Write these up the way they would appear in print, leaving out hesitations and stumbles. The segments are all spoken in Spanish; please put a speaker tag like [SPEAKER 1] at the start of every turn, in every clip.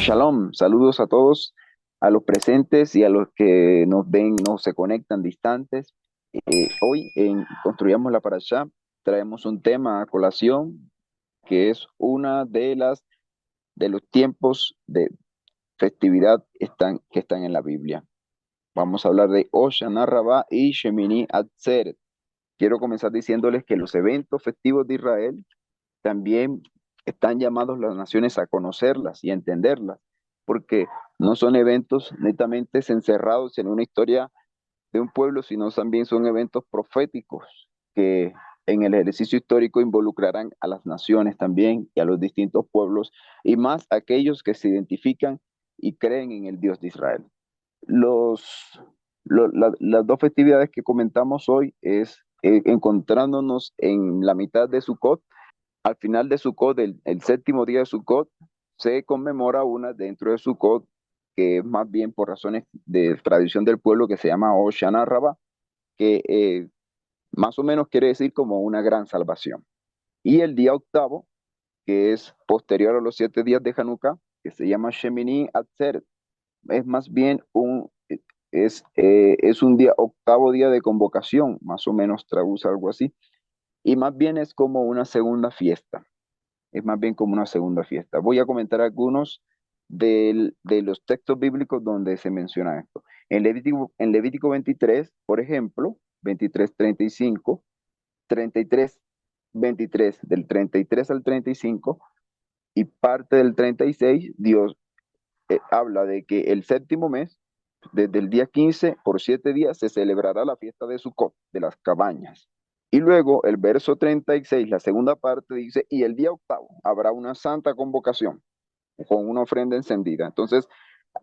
[SPEAKER 1] Shalom, saludos a todos, a los presentes y a los que nos ven, no se conectan distantes. Hoy en Construyamos la Parashá traemos un tema a colación que es una de los tiempos de festividad que están en la Biblia. Vamos a hablar de Hoshana Rabbah y Shemini Atzeret. Quiero comenzar diciéndoles que los eventos festivos de Israel también están llamados las naciones a conocerlas y a entenderlas, porque no son eventos netamente encerrados en una historia de un pueblo, sino también son eventos proféticos que en el ejercicio histórico involucrarán a las naciones también y a los distintos pueblos y más aquellos que se identifican y creen en el Dios de Israel. Los, las dos festividades que comentamos hoy es encontrándonos en la mitad de Sukkot. Al final de Sukkot, el séptimo día de Sukkot, se conmemora una dentro de Sukkot, que es más bien por razones de tradición del pueblo, que se llama Hoshana Rabbah, que más o menos quiere decir como una gran salvación. Y el día octavo, que es posterior a los 7 días de Hanukkah, que se llama Shemini Atzeret, es más bien es un día, octavo día de convocación, más o menos traduce algo así, y más bien es como una segunda fiesta. Es más bien como una segunda fiesta. Voy a comentar algunos de los textos bíblicos donde se menciona esto. En Levítico 23, por ejemplo, 23:35, 33, 23, del 33 al 35 y parte del 36, Dios habla de que el séptimo mes, desde el día 15 por 7 días, se celebrará la fiesta de Sucot, de las cabañas. Y luego el verso 36, la segunda parte, dice, y el día octavo habrá una santa convocación con una ofrenda encendida. Entonces,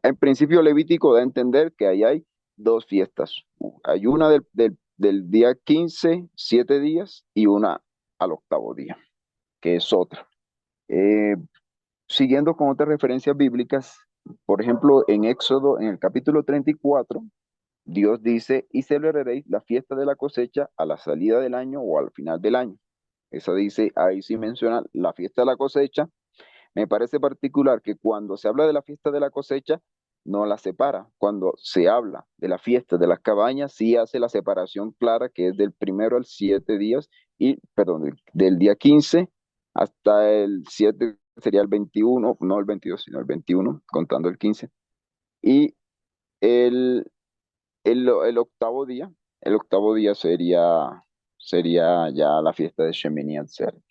[SPEAKER 1] en principio Levítico da a entender que ahí hay dos fiestas. Hay una del día 15, 7 días, y una al octavo día, que es otra. Eh, Siguiendo con otras referencias bíblicas, por ejemplo, en Éxodo, en el capítulo 34, Dios dice, y celebraréis la fiesta de la cosecha a la salida del año o al final del año. Esa dice, ahí sí menciona la fiesta de la cosecha. Me parece particular que cuando se habla de la fiesta de la cosecha, no la separa. Cuando se habla de la fiesta de las cabañas, sí hace la separación clara, que es del primero al 7 días, y, perdón, del día 15 hasta el 7 sería el 21, no el 22, sino el 21, contando el 15. Y el, el octavo día, el octavo día sería ya la fiesta de Shemini Atzeret.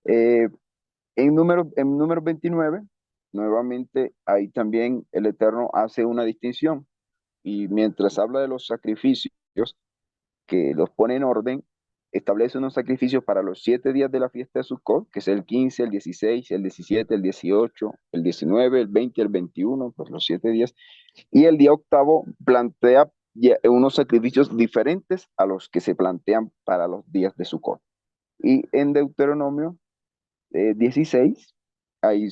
[SPEAKER 1] Eh, en número 29, nuevamente, ahí también el Eterno hace una distinción. Y mientras habla de los sacrificios, que los pone en orden, establece unos sacrificios para los 7 días de la fiesta de Sukkot, que es el 15, el 16, el 17, el 18, el 19, el 20, el 21, pues los 7 días. Y el día octavo plantea unos sacrificios diferentes a los que se plantean para los días de Sukkot. Y en Deuteronomio 16, ahí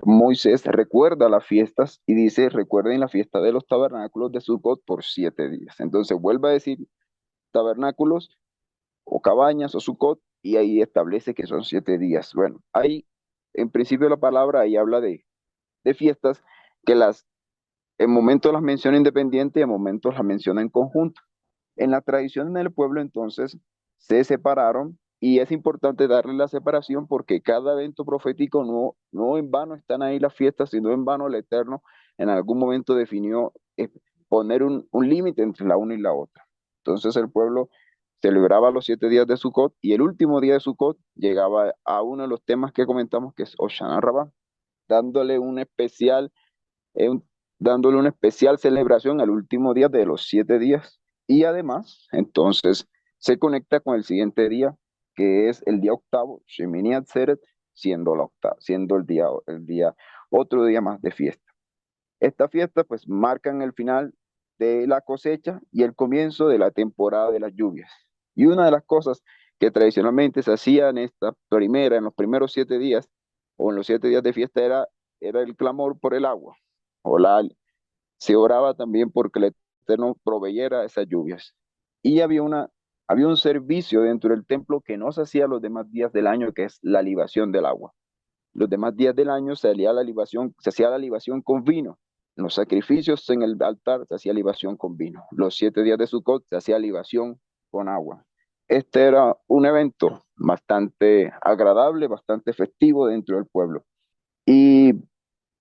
[SPEAKER 1] Moisés recuerda las fiestas y dice, recuerden la fiesta de los tabernáculos de Sucot por 7 días. Entonces vuelve a decir tabernáculos o cabañas o Sucot y ahí establece que son 7 días. Bueno, ahí en principio la palabra ahí habla de fiestas que en momentos las menciona independiente y en momentos las menciona en conjunto. En la tradición del pueblo entonces se separaron y es importante darle la separación porque cada evento profético no en vano están ahí las fiestas, sino en vano el Eterno en algún momento definió poner un límite entre la una y la otra. Entonces el pueblo celebraba los 7 días de Sukkot y el último día de Sukkot llegaba a uno de los temas que comentamos que es Hoshana Rabbah, dándole un especial eh, un- dándole una especial celebración al último día de los 7 días. Y además, entonces, se conecta con el siguiente día, que es el día octavo, Shemini Atzeret, siendo otro día más de fiesta. Esta fiesta, pues, marcan el final de la cosecha y el comienzo de la temporada de las lluvias. Y una de las cosas que tradicionalmente se hacía en los primeros 7 días, o en los 7 días de fiesta, era el clamor por el agua. O se oraba también porque el Eterno proveyera esas lluvias. Y había un servicio dentro del templo que no se hacía los demás días del año, que es la libación del agua. Los demás días del año se hacía la libación con vino. En los sacrificios en el altar se hacía libación con vino. Los 7 días de Sukkot se hacía libación con agua. Este era un evento bastante agradable, bastante festivo dentro del pueblo. Y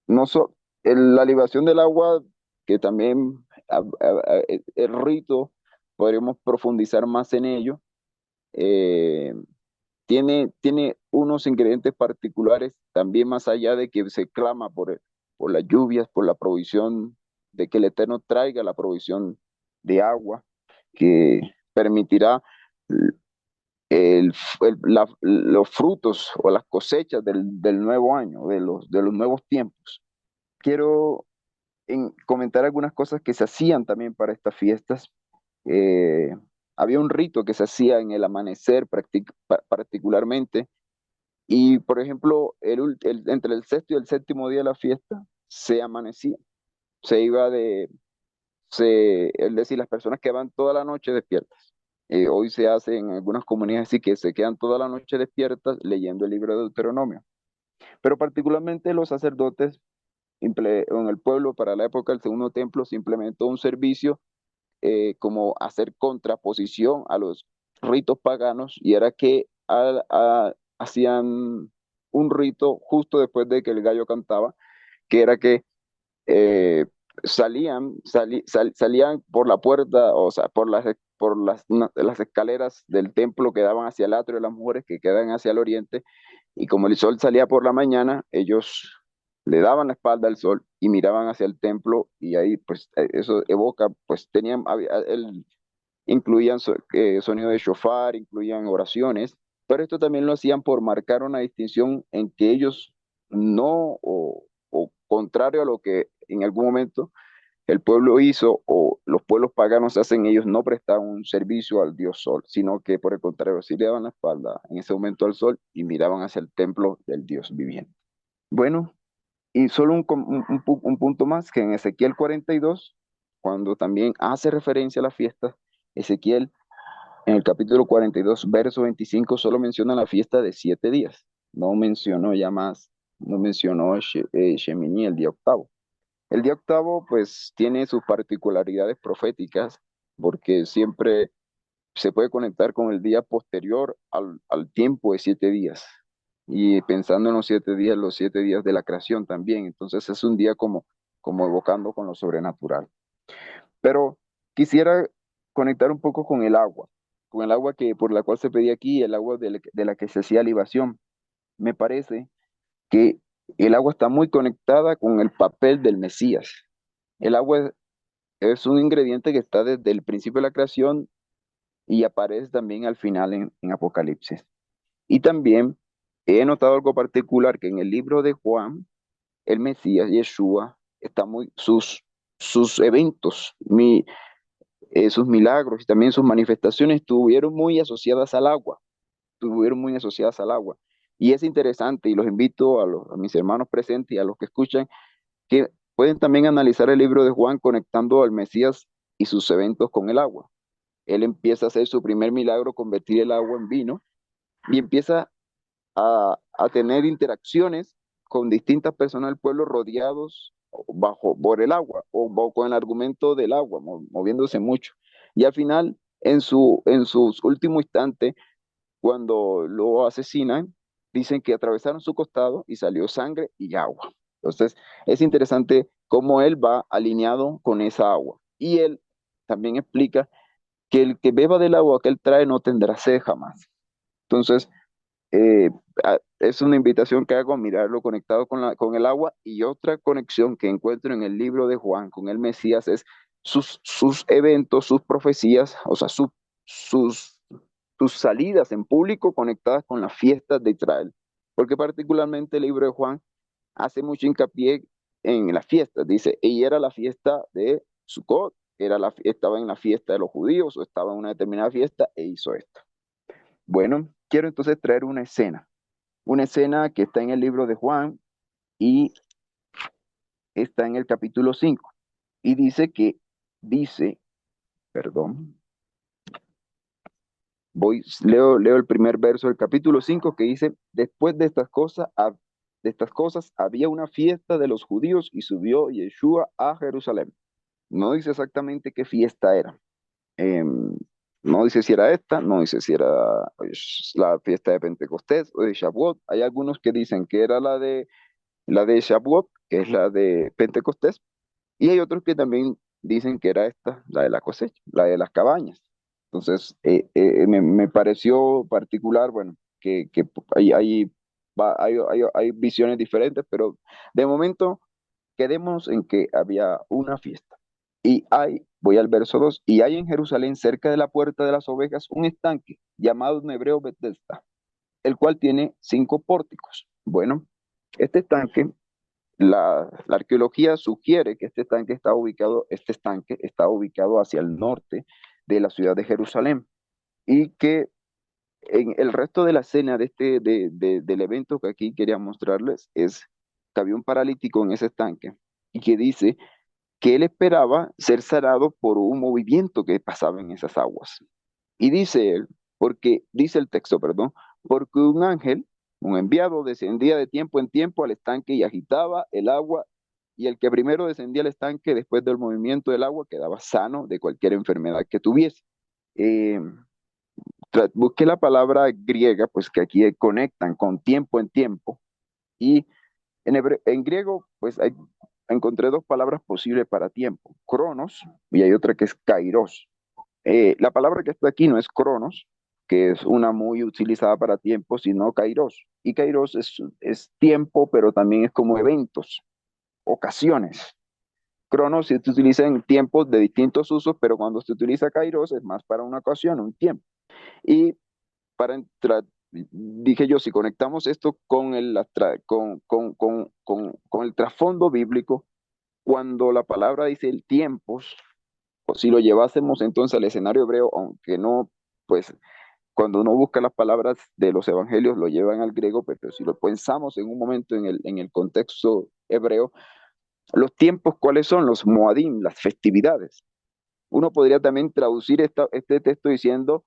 [SPEAKER 1] no so- la libación del agua, que también el rito, podríamos profundizar más en ello, eh, tiene unos ingredientes particulares también más allá de que se clama por las lluvias, por la provisión, de que el Eterno traiga la provisión de agua que permitirá los frutos o las cosechas del nuevo año, de los nuevos tiempos. Quiero comentar algunas cosas que se hacían también para estas fiestas. Eh, Había un rito que se hacía en el amanecer particularmente, y por ejemplo, entre el sexto y el séptimo día de la fiesta se amanecía, se iba es decir, las personas que van toda la noche despiertas. Hoy se hace en algunas comunidades así que se quedan toda la noche despiertas leyendo el libro de Deuteronomio. Pero particularmente los sacerdotes en el pueblo para la época del segundo templo se implementó un servicio como hacer contraposición a los ritos paganos, y era que hacían un rito justo después de que el gallo cantaba, que era que eh, salían por la puerta, o sea, las escaleras del templo que daban hacia el atrio de las mujeres, que quedan hacia el oriente, y como el sol salía por la mañana, ellos le daban la espalda al sol y miraban hacia el templo, y ahí pues eso evoca, pues incluían sonido de shofar, incluían oraciones, pero esto también lo hacían por marcar una distinción en que ellos no, o contrario a lo que en algún momento el pueblo hizo o los pueblos paganos hacen, ellos no prestaban un servicio al dios sol, sino que por el contrario, sí le daban la espalda en ese momento al sol y miraban hacia el templo del dios viviente. Bueno, y solo un punto más, que en Ezequiel 42, cuando también hace referencia a la fiesta, Ezequiel en el capítulo 42, verso 25, solo menciona la fiesta de 7 días. No mencionó ya más, no mencionó Shemini, el día octavo. El día octavo, pues, tiene sus particularidades proféticas, porque siempre se puede conectar con el día posterior al tiempo de 7 días. Y pensando en los 7 días de la creación también. Entonces es un día como evocando con lo sobrenatural. Pero quisiera conectar un poco con el agua que, por la cual se pedía aquí, el agua de la que se hacía libación. Me parece que el agua está muy conectada con el papel del Mesías. El agua es un ingrediente que está desde el principio de la creación y aparece también al final en Apocalipsis. Y también he notado algo particular, que en el libro de Juan, el Mesías, Yeshua, sus eventos, sus milagros y también sus manifestaciones estuvieron muy asociadas al agua, estuvieron muy asociadas al agua. Y es interesante, y los invito a mis hermanos presentes y a los que escuchan, que pueden también analizar el libro de Juan conectando al Mesías y sus eventos con el agua. Él empieza a hacer su primer milagro, convertir el agua en vino, y empieza a tener interacciones con distintas personas del pueblo rodeados por el agua o con el argumento del agua, moviéndose mucho. Y al final, en sus últimos instantes, cuando lo asesinan, dicen que atravesaron su costado y salió sangre y agua. Entonces, es interesante cómo él va alineado con esa agua. Y él también explica que el que beba del agua que él trae no tendrá sed jamás. Entonces, eh, es una invitación que hago a mirarlo conectado con el agua. Y otra conexión que encuentro en el libro de Juan con el Mesías es sus eventos, sus profecías, o sea, sus, sus salidas en público conectadas con las fiestas de Israel. Porque particularmente el libro de Juan hace mucho hincapié en las fiestas. Dice, y era la fiesta de Sukkot, estaba en la fiesta de los judíos o estaba en una determinada fiesta e hizo esto. Bueno, quiero entonces traer una escena que está en el libro de Juan y está en el capítulo 5. Y dice, perdón, leo el primer verso del capítulo 5 que dice, después de estas cosas de estas cosas, había una fiesta de los judíos y subió Yeshua a Jerusalén. No dice exactamente qué fiesta era. Em, no dice si era esta, no dice si era la fiesta de Pentecostés o de Shavuot. Hay algunos que dicen que era la de Shavuot, que es la de Pentecostés, y hay otros que también dicen que era esta, la de la cosecha, la de las cabañas. Entonces, me pareció particular, bueno, que hay visiones diferentes, pero de momento quedemos en que había una fiesta. Voy al verso 2, y hay en Jerusalén, cerca de la puerta de las ovejas, un estanque llamado en hebreo Bethesda, el cual tiene 5 pórticos. Bueno, este estanque, la arqueología sugiere que este estanque está ubicado hacia el norte de la ciudad de Jerusalén, y que en el resto de la escena del evento que aquí quería mostrarles es que había un paralítico en ese estanque y que dice que él esperaba ser sanado por un movimiento que pasaba en esas aguas. Y dice él, dice el texto, perdón, porque un ángel, un enviado, descendía de tiempo en tiempo al estanque y agitaba el agua, y el que primero descendía al estanque después del movimiento del agua quedaba sano de cualquier enfermedad que tuviese. Eh, Busqué la palabra griega, pues que aquí conectan con tiempo en tiempo, y en griego, pues encontré 2 palabras posibles para tiempo: cronos, y hay otra que es kairos. La palabra que está aquí no es cronos, que es una muy utilizada para tiempo, sino kairos. Y kairos es tiempo, pero también es como eventos, ocasiones. Cronos se utiliza en tiempos de distintos usos, pero cuando se utiliza kairos es más para una ocasión, un tiempo. Y para entrar, dije yo, si conectamos esto con el trasfondo bíblico, cuando la palabra dice el tiempos, o si lo llevásemos entonces al escenario hebreo, aunque no, pues cuando uno busca las palabras de los evangelios lo llevan al griego, pero si lo pensamos en un momento en el contexto hebreo, los tiempos, ¿cuáles son? Los moadim, las festividades. Uno podría también traducir este texto diciendo: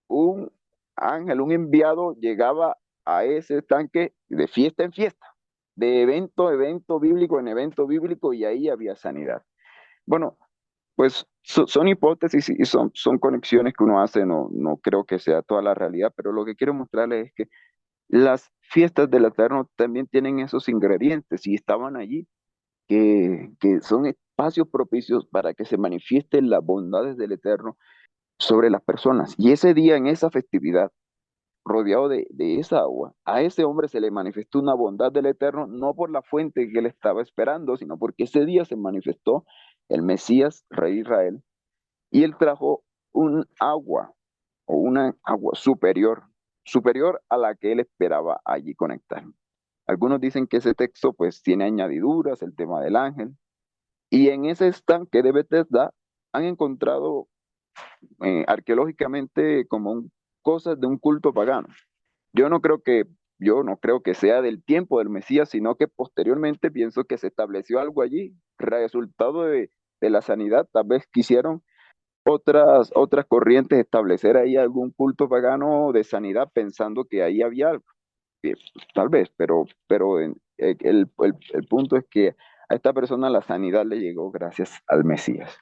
[SPEAKER 1] un ángel, un enviado llegaba a ese estanque de fiesta en fiesta, de evento a evento bíblico en evento bíblico, y ahí había sanidad. Bueno, pues son hipótesis y son conexiones que uno hace, no creo que sea toda la realidad, pero lo que quiero mostrarles es que las fiestas del Eterno también tienen esos ingredientes y estaban allí, que son espacios propicios para que se manifiesten las bondades del Eterno sobre las personas. Y ese día, en esa festividad, rodeado de esa agua, a ese hombre se le manifestó una bondad del Eterno, no por la fuente que él estaba esperando, sino porque ese día se manifestó el Mesías, Rey de Israel, y él trajo un agua, o una agua superior, superior a la que él esperaba allí conectar. Algunos dicen que ese texto pues tiene añadiduras, el tema del ángel, y en ese estanque de Bethesda han encontrado arqueológicamente como cosas de un culto pagano. Yo no creo que, yo no creo que sea del tiempo del Mesías, sino que posteriormente pienso que se estableció algo allí, resultado de la sanidad. Tal vez quisieron otras corrientes establecer ahí algún culto pagano de sanidad pensando que ahí había algo. Tal vez, pero el punto es que a esta persona la sanidad le llegó gracias al Mesías.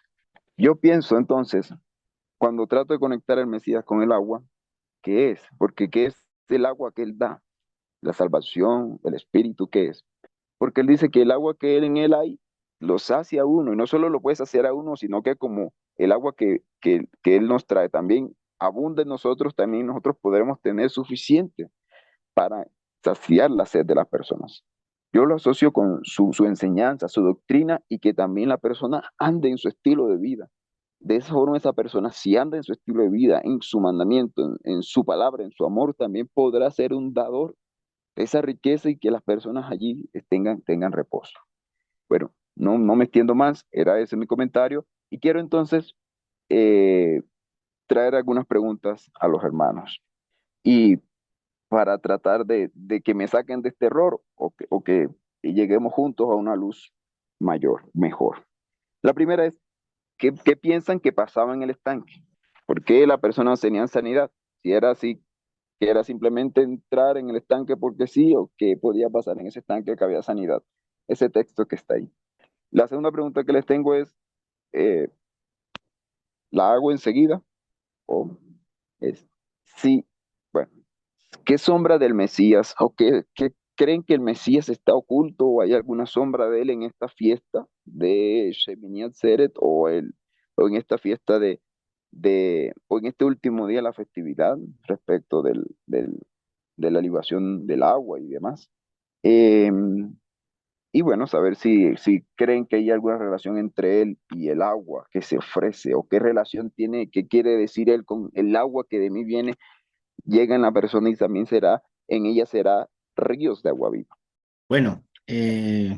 [SPEAKER 1] Yo pienso entonces, cuando trato de conectar el Mesías con el agua, ¿qué es? Porque ¿qué es el agua que él da? La salvación, el espíritu, ¿qué es? Porque él dice que el agua que en él hay lo sacia a uno, y no solo lo puede saciar a uno, sino que como el agua que él nos trae también abunda en nosotros, también nosotros podremos tener suficiente para saciar la sed de las personas. Yo lo asocio con su enseñanza, su doctrina, y que también la persona ande en su estilo de vida. De esa forma, esa persona, si anda en su estilo de vida, en su mandamiento, en su palabra, en su amor, también podrá ser un dador de esa riqueza, y que las personas allí tengan reposo. Bueno, no me extiendo más, era ese mi comentario, y quiero entonces eh, traer algunas preguntas a los hermanos. Y para tratar de que me saquen de este error, o que lleguemos juntos a una luz mayor, mejor. La primera es: ¿qué piensan que pasaba en el estanque? ¿Por qué las personas tenían sanidad? Si era así, que era simplemente entrar en el estanque porque sí, o que podía pasar en ese estanque que había sanidad. Ese texto que está ahí. La segunda pregunta que les tengo es, eh, ¿la hago enseguida? O es, sí, bueno, ¿qué sombra del Mesías o qué creen que el Mesías está oculto o hay alguna sombra de él en esta fiesta de Shemini Atzeret o en esta fiesta o en este último día de la festividad respecto de la libación del agua y demás? Eh, y bueno, saber si creen que hay alguna relación entre él y el agua que se ofrece o qué relación tiene, qué quiere decir él con el agua que de mí viene llega en la persona y también en ella será ríos de agua viva.
[SPEAKER 2] Bueno,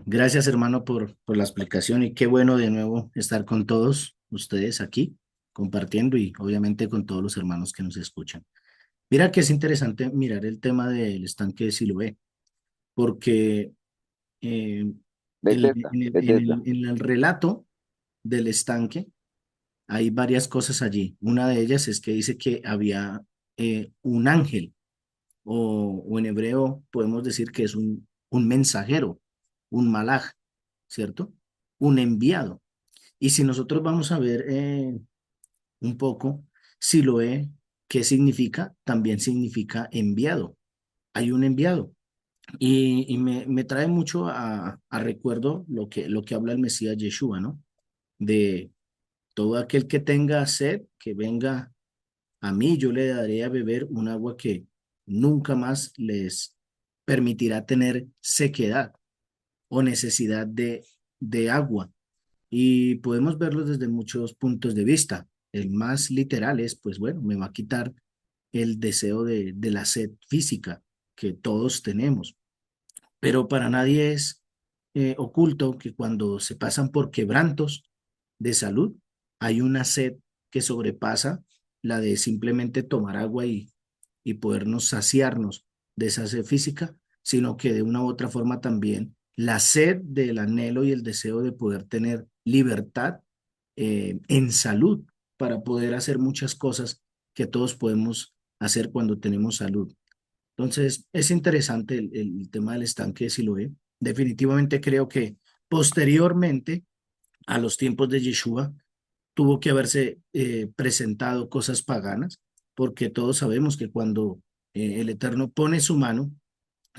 [SPEAKER 2] gracias hermano por la explicación y qué bueno de nuevo estar con todos ustedes aquí compartiendo y obviamente con todos los hermanos que nos escuchan. Mira que es interesante mirar el tema del estanque de Siloé, porque eh,
[SPEAKER 1] De Tesla, de Tesla.
[SPEAKER 2] en el relato del estanque hay varias cosas allí. Una de ellas es que dice que había un ángel, o en hebreo podemos decir que es un mensajero, un malaj, ¿cierto? Un enviado. Y si nosotros vamos a ver un poco, Siloé, ¿qué significa? También significa enviado. Hay un enviado. Y me trae mucho a recuerdo lo que habla el Mesías Yeshua, ¿no? De todo aquel que tenga sed, que venga a mí, yo le daré a beber un agua que nunca más les permitirá tener sequedad o necesidad de agua. Y podemos verlo desde muchos puntos de vista. El más literal es, pues bueno, me va a quitar el deseo de la sed física que todos tenemos. Pero para nadie es oculto que cuando se pasan por quebrantos de salud, hay una sed que sobrepasa la de simplemente tomar agua y podernos saciarnos de esa sed física, sino que de una u otra forma también la sed del anhelo y el deseo de poder tener libertad en salud para poder hacer muchas cosas que todos podemos hacer cuando tenemos salud. Entonces, es interesante el tema del estanque de Siloé. Definitivamente creo que posteriormente a los tiempos de Yeshua tuvo que haberse presentado cosas paganas, porque todos sabemos que cuando el Eterno pone su mano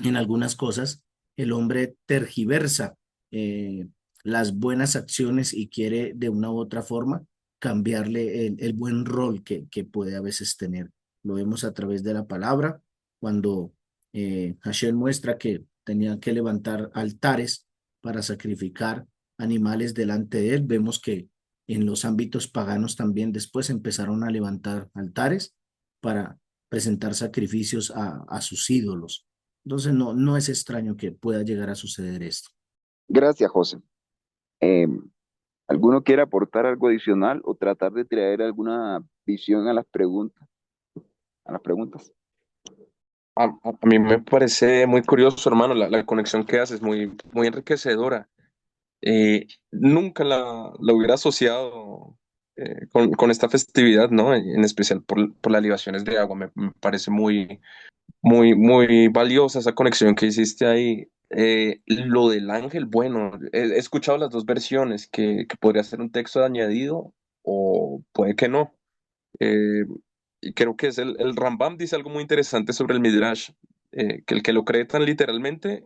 [SPEAKER 2] en algunas cosas, el hombre tergiversa eh, las buenas acciones y quiere de una u otra forma cambiarle el buen rol que puede a veces tener. Lo vemos a través de la palabra, cuando Hashem muestra que tenían que levantar altares para sacrificar animales delante de él. Vemos que en los ámbitos paganos también después empezaron a levantar altares para presentar sacrificios a sus ídolos. Entonces no es extraño que pueda llegar a suceder esto.
[SPEAKER 1] Gracias, José. Eh, ¿Alguno quiere aportar algo adicional o tratar de traer alguna visión a las preguntas? A las preguntas.
[SPEAKER 3] A mí me parece muy curioso, hermano, la conexión que haces, muy enriquecedora. Nunca la hubiera asociado con esta festividad, ¿no? En especial por las libaciones de agua. Me parece muy valiosa esa conexión que hiciste ahí. Lo del ángel, bueno, he escuchado las dos versiones, que podría ser un texto de añadido o puede que no. Eh, y creo que es el Rambam dice algo muy interesante sobre el Midrash, que el que lo cree tan literalmente,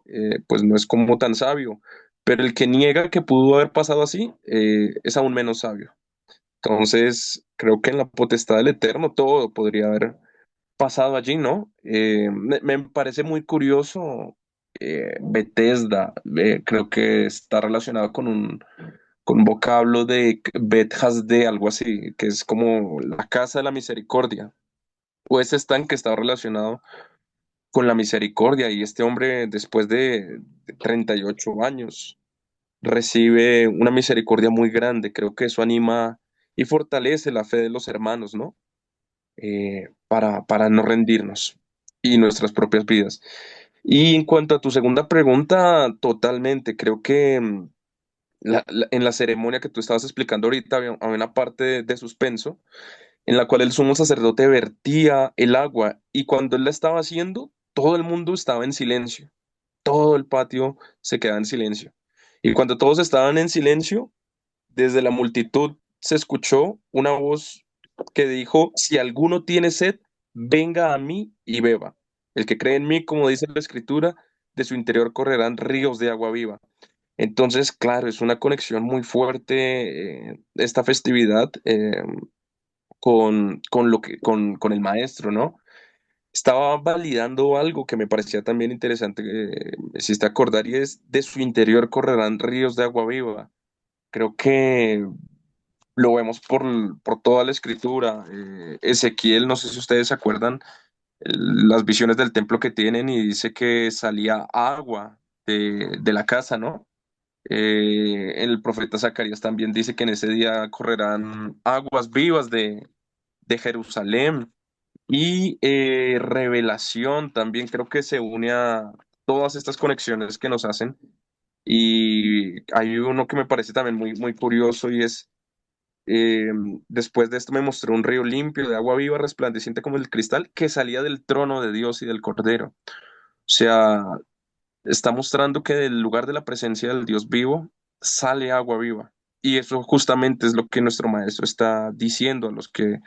[SPEAKER 3] pues no es como tan sabio, pero el que niega que pudo haber pasado así, es aún menos sabio. Entonces, creo que en la potestad del Eterno todo podría haber pasado allí, ¿no? Me parece muy curioso, Bethesda, creo que está relacionado con un vocablo de Bet Hasde, algo así, que es como la casa de la misericordia. O ese estanque está relacionado con la misericordia y este hombre después de 38 años recibe una misericordia muy grande. Creo que eso anima y fortalece la fe de los hermanos, ¿no? Para no rendirnos y nuestras propias vidas. Y en cuanto a tu segunda pregunta, totalmente, creo que en la ceremonia que tú estabas explicando ahorita había una parte de suspenso en la cual el sumo sacerdote vertía el agua y cuando él la estaba haciendo, todo el mundo estaba en silencio, todo el patio se quedaba en silencio. Y cuando todos estaban en silencio, desde la multitud se escuchó una voz que dijo, si alguno tiene sed, venga a mí y beba. El que cree en mí, como dice la escritura, de su interior correrán ríos de agua viva. Entonces, claro, es una conexión muy fuerte esta festividad con el maestro, ¿no? Estaba validando algo que me parecía también interesante, si te acordar, y es de su interior correrán ríos de agua viva. Creo que lo vemos por toda la escritura. Ezequiel, no sé si ustedes se acuerdan, las visiones del templo que tienen y dice que salía agua de la casa, ¿no? El profeta Zacarías también dice que en ese día correrán aguas vivas de Jerusalén. Y revelación también creo que se une a todas estas conexiones que nos hacen. Y hay uno que me parece también muy, muy curioso y es, eh, después de esto me mostró un río limpio de agua viva, resplandeciente como el cristal, que salía del trono de Dios y del Cordero. O sea, está mostrando que del lugar de la presencia del Dios vivo sale agua viva. Y eso justamente es lo que nuestro maestro está diciendo a los que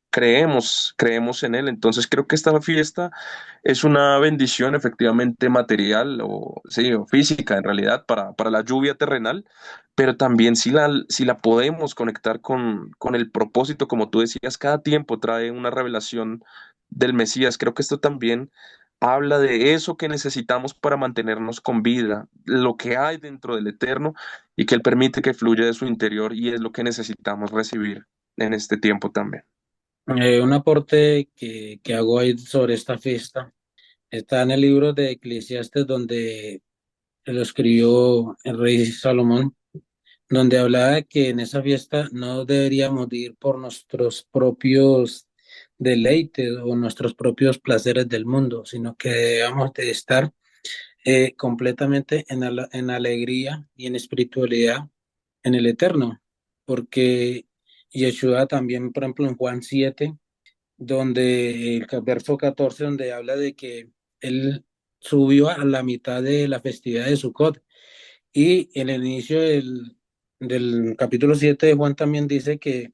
[SPEAKER 3] creemos en Él. Entonces creo que esta fiesta es una bendición efectivamente material o, sí, o física en realidad para la lluvia terrenal, pero también si la podemos conectar con el propósito, como tú decías, cada tiempo trae una revelación del Mesías. Creo que esto también habla de eso que necesitamos para mantenernos con vida, lo que hay dentro del Eterno y que Él permite que fluya de su interior y es lo que necesitamos recibir en este tiempo también.
[SPEAKER 4] Un aporte que hago ahí sobre esta fiesta está en el libro de Eclesiastes, donde lo escribió el rey Salomón, donde hablaba que en esa fiesta no deberíamos de ir por nuestros propios deleites o nuestros propios placeres del mundo, sino que debemos de estar completamente en alegría y en espiritualidad en el Eterno, porque Yeshua también, por ejemplo, en Juan 7 donde el verso 14 donde habla de que él subió a la mitad de la festividad de Sukkot, y en el inicio del capítulo 7 de Juan también dice que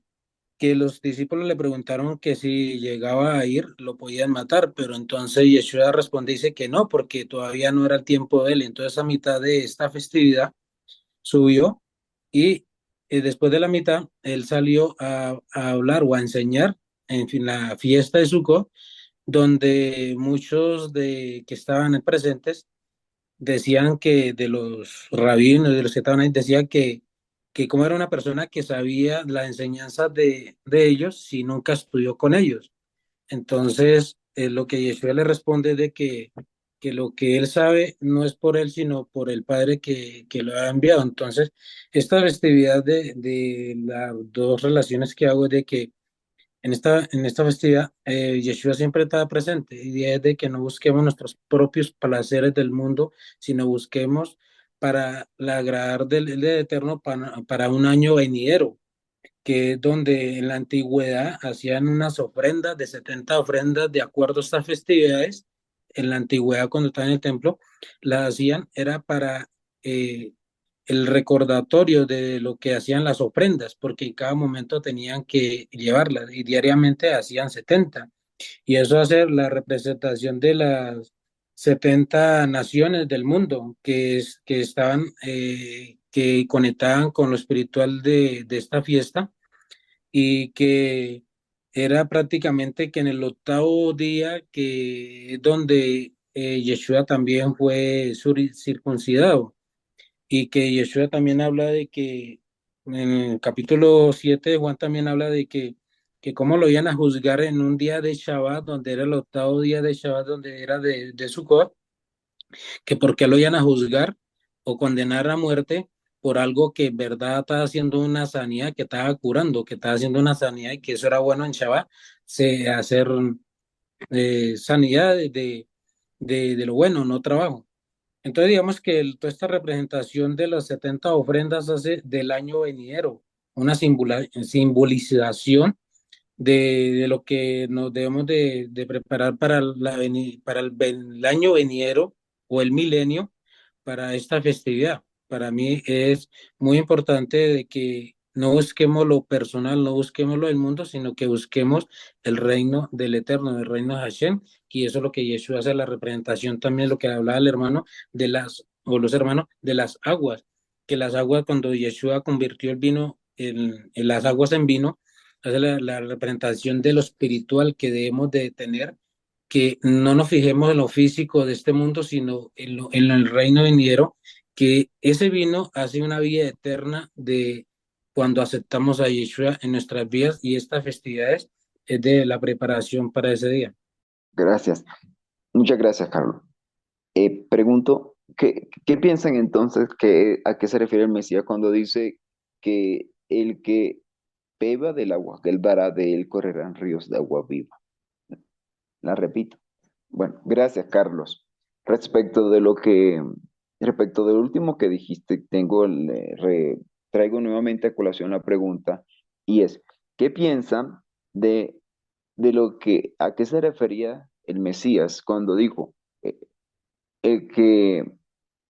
[SPEAKER 4] los discípulos le preguntaron que si llegaba a ir lo podían matar, pero entonces Yeshua responde y dice que no, porque todavía no era el tiempo de él. Entonces a mitad de esta festividad subió y después de la mitad él salió a hablar o a enseñar en fin, la fiesta de Sukkot, donde muchos de que estaban presentes decían que de los rabinos, de los que estaban ahí, decían que como era una persona que sabía la enseñanza de ellos si nunca estudió con ellos. Entonces, lo que Yeshua le responde es de que lo que él sabe no es por él, sino por el Padre que lo ha enviado. Entonces, esta festividad de las dos relaciones que hago es de que en esta festividad, Yeshua siempre está presente, y es de que no busquemos nuestros propios placeres del mundo, sino busquemos para agradar del Eterno para un año venidero, que es donde en la antigüedad hacían unas ofrendas de 70 ofrendas de acuerdo a estas festividades. En la antigüedad, cuando estaban en el templo, las hacían, era para eh, el recordatorio de lo que hacían las ofrendas, porque en cada momento tenían que llevarlas y diariamente hacían 70. Y eso hace la representación de las 70 naciones del mundo que estaban, que conectaban con lo espiritual de esta fiesta, y que era prácticamente que en el octavo día, que es donde Yeshua también fue circuncidado, y que Yeshua también habla de que en el capítulo 7 de Juan también habla de que cómo lo iban a juzgar en un día de Shabbat, donde era el octavo día de Shabbat, donde era de Sukkot, que por qué lo iban a juzgar o condenar a muerte por algo que en verdad estaba haciendo una sanidad, que estaba curando, que estaba haciendo una sanidad, y que eso era bueno en Shabbat, hacer sanidad de lo bueno, no trabajo. Entonces, digamos que toda esta representación de las 70 ofrendas hace del año venidero una simbolización de lo que nos debemos de preparar para, para el año venidero o el milenio para esta festividad. Para mí es muy importante de que no busquemos lo personal, no busquemos lo del mundo, sino que busquemos el reino del Eterno, el reino de Hashem, y eso es lo que Yeshua hace, la representación también, lo que hablaba el hermano, o los hermanos, de las aguas, que las aguas, cuando Yeshua convirtió el vino, en las aguas en vino, hace la representación de lo espiritual que debemos de tener, que no nos fijemos en lo físico de este mundo, sino en el reino venidero, que ese vino hace una vida eterna de cuando aceptamos a Yeshua en nuestras vidas, y estas festividades es de la preparación para ese día.
[SPEAKER 1] Gracias. Muchas gracias, Carlos. Pregunto, ¿qué piensan entonces a qué se refiere el Mesías cuando dice que el que beba del agua que él dará, de él correrán ríos de agua viva? La repito. Bueno, gracias, Carlos. Respecto de respecto del último que dijiste, traigo nuevamente a colación la pregunta y es, ¿qué piensan a qué se refería el Mesías cuando dijo, el que,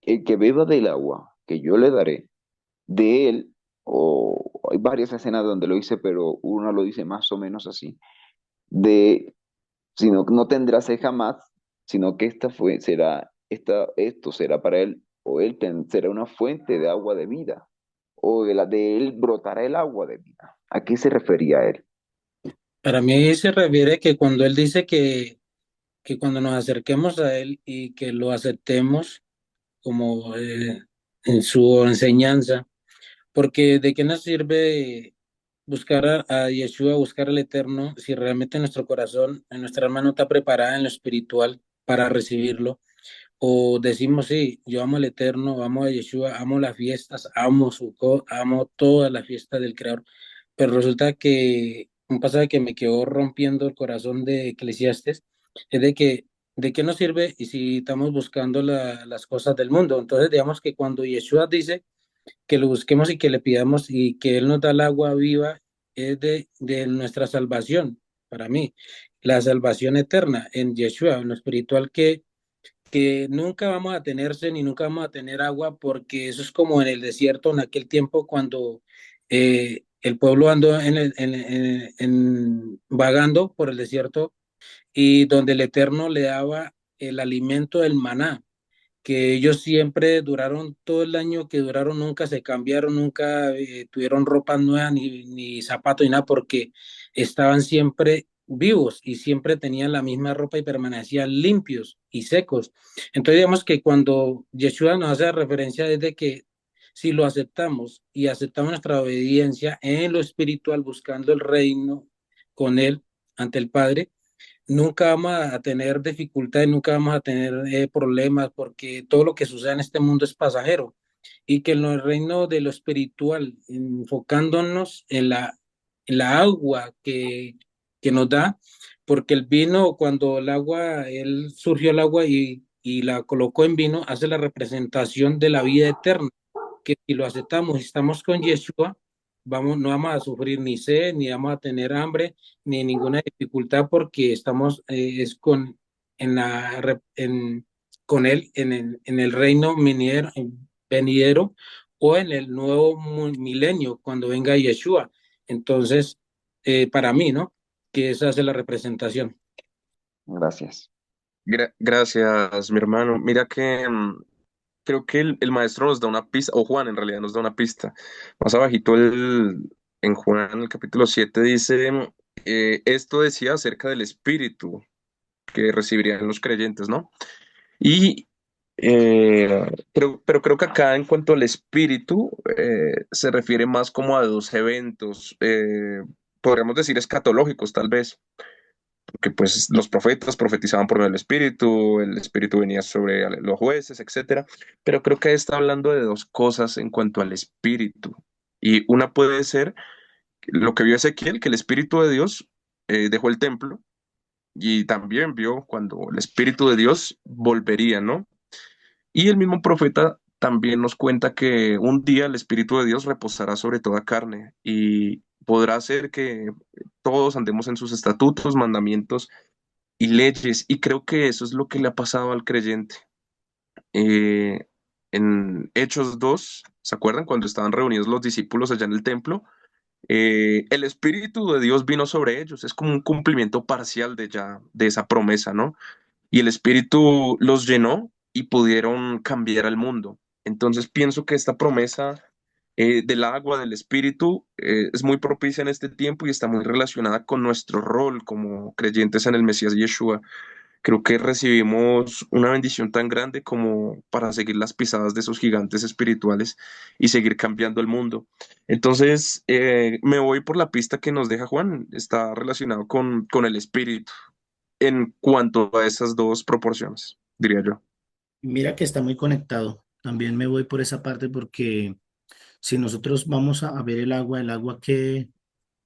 [SPEAKER 1] el que beba del agua que yo le daré, de él, o hay varias escenas donde lo dice, pero uno lo dice más o menos así, de sino que no tendrá sed jamás, sino que esto será para él, o será una fuente de agua de vida, o de él brotará el agua de vida. ¿A qué se refería él?
[SPEAKER 4] Para mí se refiere que cuando él dice que cuando nos acerquemos a él y que lo aceptemos como en su enseñanza, porque de qué nos sirve buscar a Yeshua, buscar al Eterno, si realmente nuestro corazón, en nuestra alma no está preparada en lo espiritual para recibirlo, o decimos, sí, yo amo al Eterno, amo a Yeshua, amo las fiestas, amo Sukkot, amo todas las fiestas del Creador, pero resulta que un pasaje que me quedó rompiendo el corazón de Eclesiastes es ¿de qué nos sirve y si estamos buscando las cosas del mundo? Entonces, digamos que cuando Yeshua dice que lo busquemos y que le pidamos y que Él nos da el agua viva, es de nuestra salvación, para mí, la salvación eterna en Yeshua, en lo espiritual, que nunca vamos a tener sed ni nunca vamos a tener agua, porque eso es como en el desierto en aquel tiempo cuando el pueblo andó vagando por el desierto, y donde el Eterno le daba el alimento del maná, que ellos siempre duraron todo el año que duraron, nunca se cambiaron, nunca tuvieron ropa nueva ni zapatos ni nada, porque estaban siempre vivos y siempre tenían la misma ropa y permanecían limpios y secos. Entonces digamos que cuando Yeshua nos hace referencia desde que si lo aceptamos y aceptamos nuestra obediencia en lo espiritual, buscando el reino con Él ante el Padre, nunca vamos a tener dificultades, nunca vamos a tener problemas, porque todo lo que sucede en este mundo es pasajero. Y que en el reino de lo espiritual, enfocándonos en la agua que nos da, porque el vino, cuando el agua, él surgió el agua y la colocó en vino, hace la representación de la vida eterna, que si lo aceptamos y estamos con Yeshua, no vamos a sufrir ni sed, ni vamos a tener hambre, ni ninguna dificultad, porque estamos en con Él en el reino venidero, o en el nuevo milenio, cuando venga Yeshua. Entonces, para mí, ¿no? Que esa es la representación.
[SPEAKER 1] Gracias.
[SPEAKER 3] Gracias, mi hermano. Mira que creo que el maestro nos da una pista, o Juan en realidad nos da una pista. Más abajito en Juan, el capítulo 7 dice, esto decía acerca del espíritu que recibirían los creyentes, ¿no? Y pero creo que acá en cuanto al espíritu se refiere más como a dos eventos, podríamos decir escatológicos tal vez, porque pues los profetas profetizaban por medio del espíritu, el espíritu venía sobre los jueces, etcétera, pero creo que está hablando de dos cosas en cuanto al espíritu. Y una puede ser lo que vio Ezequiel, que el espíritu de Dios dejó el templo y también vio cuando el espíritu de Dios volvería, ¿no? Y el mismo profeta también nos cuenta que un día el Espíritu de Dios reposará sobre toda carne. podrá hacer que todos andemos en sus estatutos, mandamientos y leyes. Y creo que eso es lo que le ha pasado al creyente. Eh, en Hechos 2, ¿se acuerdan? Cuando estaban reunidos los discípulos allá en el templo, el Espíritu de Dios vino sobre ellos. Es como un cumplimiento parcial de esa promesa, ¿no? Y el Espíritu los llenó y pudieron cambiar al mundo. Entonces pienso que esta promesa del agua, del Espíritu, es muy propicia en este tiempo y está muy relacionada con nuestro rol como creyentes en el Mesías Yeshua. Creo que recibimos una bendición tan grande como para seguir las pisadas de esos gigantes espirituales y seguir cambiando el mundo. Entonces, me voy por la pista que nos deja Juan. Está relacionado con el Espíritu en cuanto a esas dos proporciones, diría yo.
[SPEAKER 2] Mira que está muy conectado. También me voy por esa parte porque si nosotros vamos a ver el agua que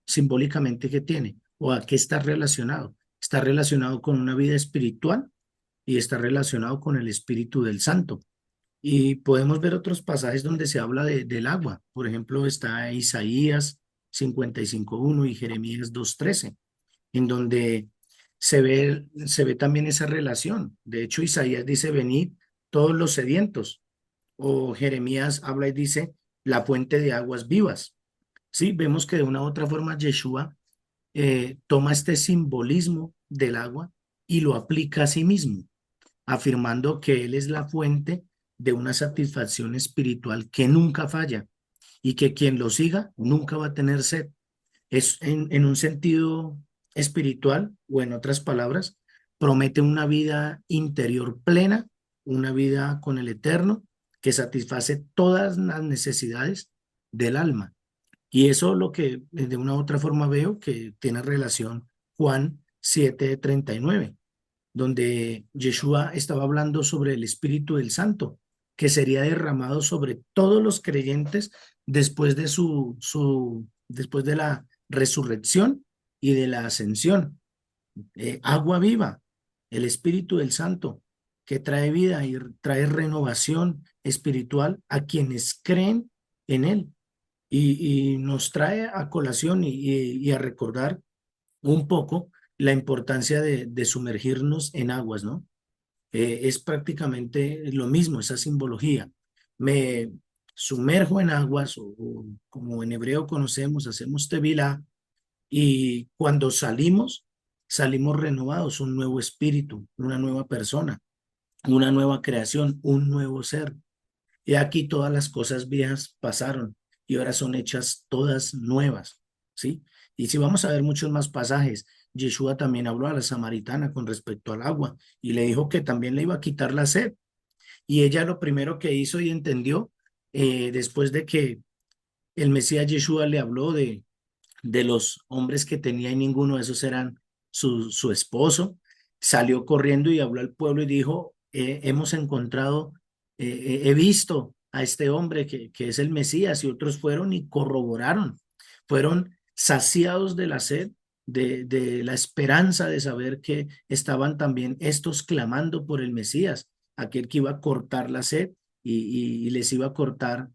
[SPEAKER 2] simbólicamente que tiene o a qué está relacionado. Está relacionado con una vida espiritual y está relacionado con el Espíritu del Santo. Y podemos ver otros pasajes donde se habla del agua. Por ejemplo, está Isaías 55:1 y Jeremías 2:13, en donde se ve también esa relación. De hecho, Isaías dice, venid todos los sedientos, o Jeremías habla y dice, la fuente de aguas vivas. Sí, vemos que de una u otra forma Yeshua toma este simbolismo del agua y lo aplica a sí mismo, afirmando que Él es la fuente de una satisfacción espiritual que nunca falla y que quien lo siga nunca va a tener sed. Es en un sentido espiritual, o en otras palabras, promete una vida interior plena, una vida con el Eterno que satisface todas las necesidades del alma. Y eso lo que de una u otra forma veo que tiene relación Juan 7:39, donde Yeshua estaba hablando sobre el Espíritu del Santo, que sería derramado sobre todos los creyentes después de después de la resurrección y de la ascensión. Agua viva, el Espíritu del Santo, que trae vida y trae renovación espiritual a quienes creen en Él. Y nos trae a colación y a recordar un poco la importancia de sumergirnos en aguas, ¿no? Es prácticamente lo mismo, esa simbología. Me sumerjo en aguas, o como en hebreo conocemos, hacemos tevilá, y cuando salimos, salimos renovados, un nuevo espíritu, una nueva persona, una nueva creación, un nuevo ser. Y aquí todas las cosas viejas pasaron y ahora son hechas todas nuevas, ¿sí? Y si vamos a ver muchos más pasajes, Yeshua también habló a la samaritana con respecto al agua y le dijo que también le iba a quitar la sed. Y ella lo primero que hizo y entendió, después de que el Mesías Yeshua le habló de los hombres que tenía y ninguno de esos eran su esposo, salió corriendo y habló al pueblo y dijo, hemos encontrado, he visto a este hombre que es el Mesías, y otros fueron y corroboraron, fueron saciados de la sed, de la esperanza de saber que estaban también estos clamando por el Mesías, aquel que iba a cortar la sed y les iba a cortar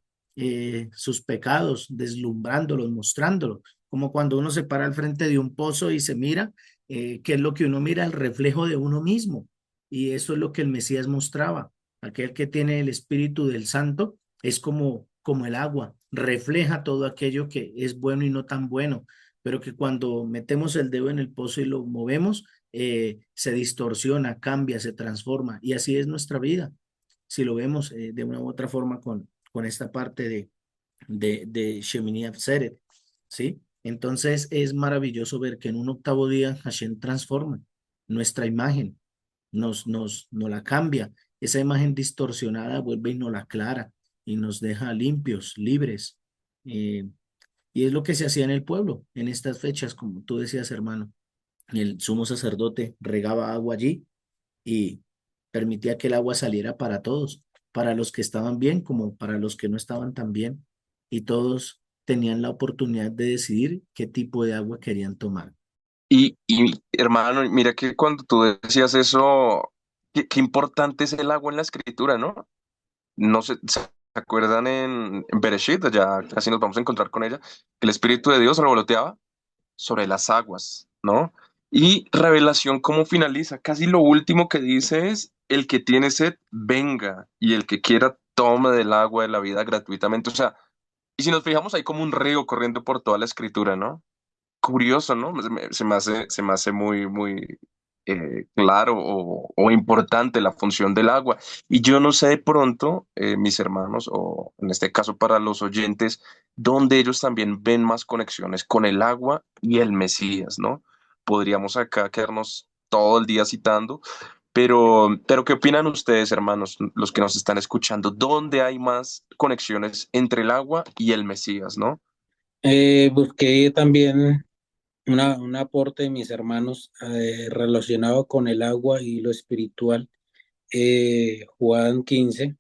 [SPEAKER 2] sus pecados, deslumbrándolos, mostrándolos, como cuando uno se para al frente de un pozo y se mira, ¿qué es lo que uno mira? El reflejo de uno mismo. Y eso es lo que el Mesías mostraba. Aquel que tiene el Espíritu del Santo es como el agua, refleja todo aquello que es bueno y no tan bueno, pero que cuando metemos el dedo en el pozo y lo movemos, se distorsiona, cambia, se transforma. Y así es nuestra vida. Si lo vemos de una u otra forma con esta parte de Shemini Atzeret, ¿sí? Entonces es maravilloso ver que en un octavo día Hashem transforma nuestra imagen, nos la cambia. Esa imagen distorsionada vuelve y nos la aclara y nos deja limpios, libres. Eh, y es lo que se hacía en el pueblo en estas fechas, como tú decías, hermano. El sumo sacerdote regaba agua allí y permitía que el agua saliera para todos, para los que estaban bien como para los que no estaban tan bien, y todos tenían la oportunidad de decidir qué tipo de agua querían tomar.
[SPEAKER 3] Y hermano, mira que cuando tú decías eso, qué importante es el agua en la escritura, ¿no? No sé, acuerdan en Bereshit? Ya casi nos vamos a encontrar con ella, que el Espíritu de Dios revoloteaba sobre las aguas, ¿no? Y Revelación, ¿cómo finaliza? Casi lo último que dice es, el que tiene sed, venga, y el que quiera, tome del agua de la vida gratuitamente. O sea, y si nos fijamos, hay como un río corriendo por toda la escritura, ¿no? Curioso, ¿no? Se me hace muy, muy claro o importante la función del agua. Y yo no sé de pronto, mis hermanos, o en este caso para los oyentes, donde ellos también ven más conexiones con el agua y el Mesías, ¿no? Podríamos acá quedarnos todo el día citando, pero ¿qué opinan ustedes, hermanos, los que nos están escuchando? ¿Dónde hay más conexiones entre el agua y el Mesías, ¿no?
[SPEAKER 4] Busqué también un aporte de mis hermanos relacionado con el agua y lo espiritual. Juan 15,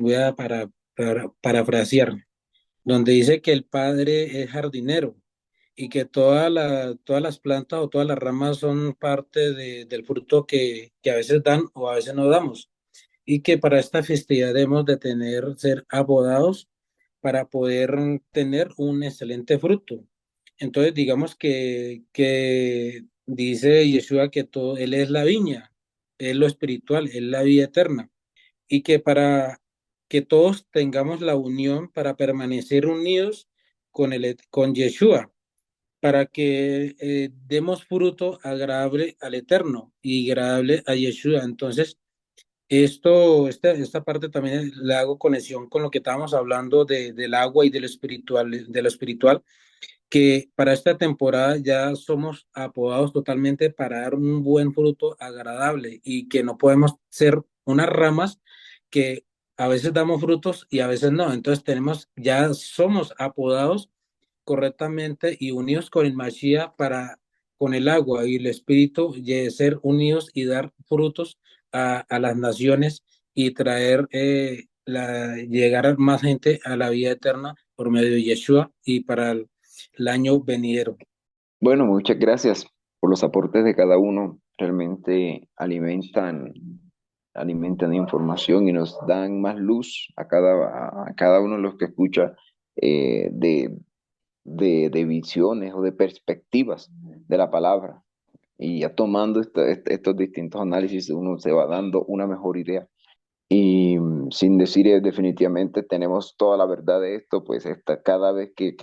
[SPEAKER 4] voy a parafrasear, donde dice que el Padre es jardinero y que todas las plantas o todas las ramas son parte del fruto que a veces dan o a veces no damos, y que para esta festividad debemos de ser apodados para poder tener un excelente fruto. Entonces, digamos que dice Yeshua que todo, Él es la viña, es lo espiritual, es la vida eterna, y que para que todos tengamos la unión para permanecer unidos con Yeshua, para que demos fruto agradable al Eterno y agradable a Yeshua. Entonces, esta parte también la hago conexión con lo que estábamos hablando del agua y de lo espiritual, que para esta temporada ya somos apodados totalmente para dar un buen fruto agradable y que no podemos ser unas ramas que a veces damos frutos y a veces no. Entonces ya somos apodados correctamente y unidos con el Mashiach con el agua y el espíritu, de ser unidos y dar frutos a las naciones y traer, llegar a más gente a la vida eterna por medio de Yeshua y para el año venidero.
[SPEAKER 1] Bueno, muchas gracias por los aportes de cada uno. Realmente alimentan información y nos dan más luz a cada uno de los que escucha de visiones o de perspectivas de la palabra. Y ya tomando estos distintos análisis, uno se va dando una mejor idea. Y sin decir definitivamente tenemos toda la verdad de esto, pues cada vez que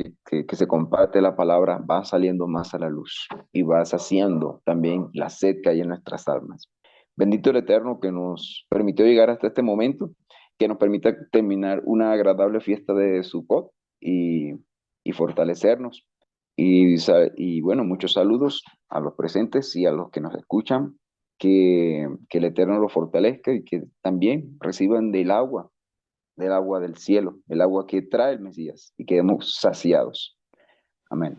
[SPEAKER 1] se comparte la palabra va saliendo más a la luz y va saciando también la sed que hay en nuestras almas. Bendito el Eterno que nos permitió llegar hasta este momento, que nos permita terminar una agradable fiesta de Sukkot y fortalecernos. Y bueno, muchos saludos a los presentes y a los que nos escuchan, que el Eterno los fortalezca y que también reciban del agua del cielo, el agua que trae el Mesías y quedemos saciados. Amén.